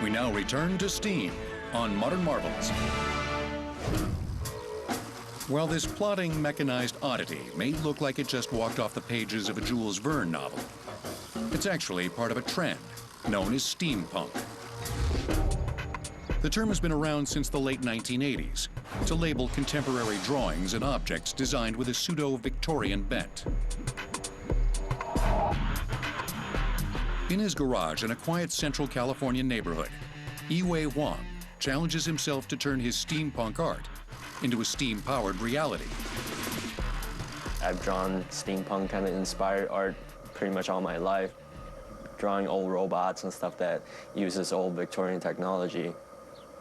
We now return to steam on Modern Marvels. While this plodding mechanized oddity may look like it just walked off the pages of a Jules Verne novel, it's actually part of a trend known as steampunk. The term has been around since the late 1980s to label contemporary drawings and objects designed with a pseudo-Victorian bent. In his garage in a quiet Central California neighborhood, I-Wei challenges himself to turn his steampunk art into a steam-powered reality. I've drawn steampunk kind of inspired art pretty much all my life, drawing old robots and stuff that uses old Victorian technology.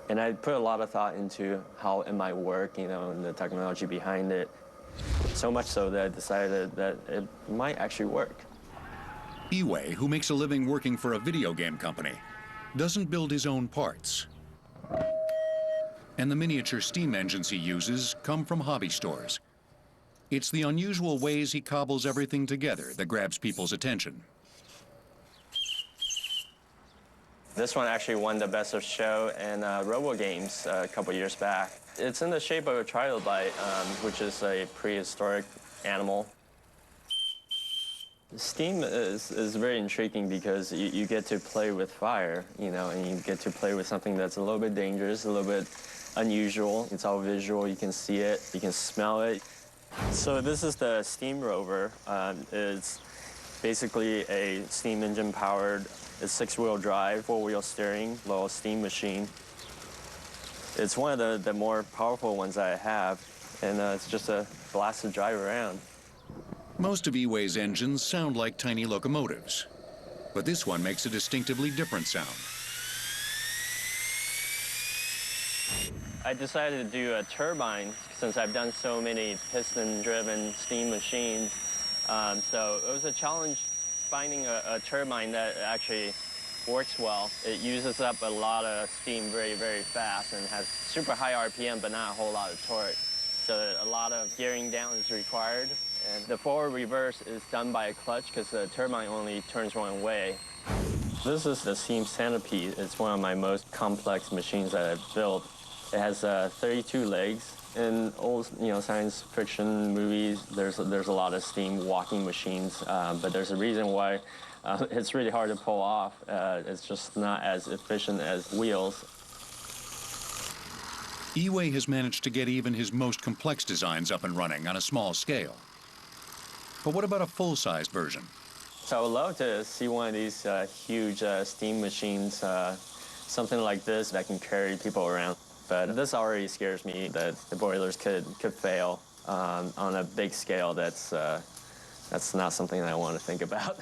And I put a lot of thought into how it might work, you know, and the technology behind it. So much so that I decided that it might actually work. I-Wei, who makes a living working for a video game company, doesn't build his own parts. And the miniature steam engines he uses come from hobby stores. It's the unusual ways he cobbles everything together that grabs people's attention. This one actually won the Best of Show in Robo Games a couple years back. It's in the shape of a trilobite, which is a prehistoric animal. Steam is very intriguing because you get to play with fire, you know, and you get to play with something that's a little bit dangerous, a little bit unusual. It's all visual. You can see it, you can smell it. So this is the Steam Rover. It's basically a steam engine powered, it's 6-wheel drive, 4-wheel steering, little steam machine. It's one of the more powerful ones I have, and it's just a blast to drive around. Most of I-Wei's engines sound like tiny locomotives, but this one makes a distinctively different sound. I decided to do a turbine since I've done so many piston-driven steam machines. So it was a challenge finding a turbine that actually works well. It uses up a lot of steam very, very fast and has super high RPM, but not a whole lot of torque. So a lot of gearing down is required. And the forward reverse is done by a clutch because the turbine only turns one way. This is the Steam Centipede. It's one of my most complex machines that I've built. It has 32 legs. In old, science fiction movies, there's a lot of steam walking machines, but there's a reason why it's really hard to pull off. It's just not as efficient as wheels. I-Wei has managed to get even his most complex designs up and running on a small scale. But what about a full-sized version? So I would love to see one of these huge steam machines, something like this that can carry people around. But this already scares me that the boilers could fail on a big scale. That's not something that I want to think about.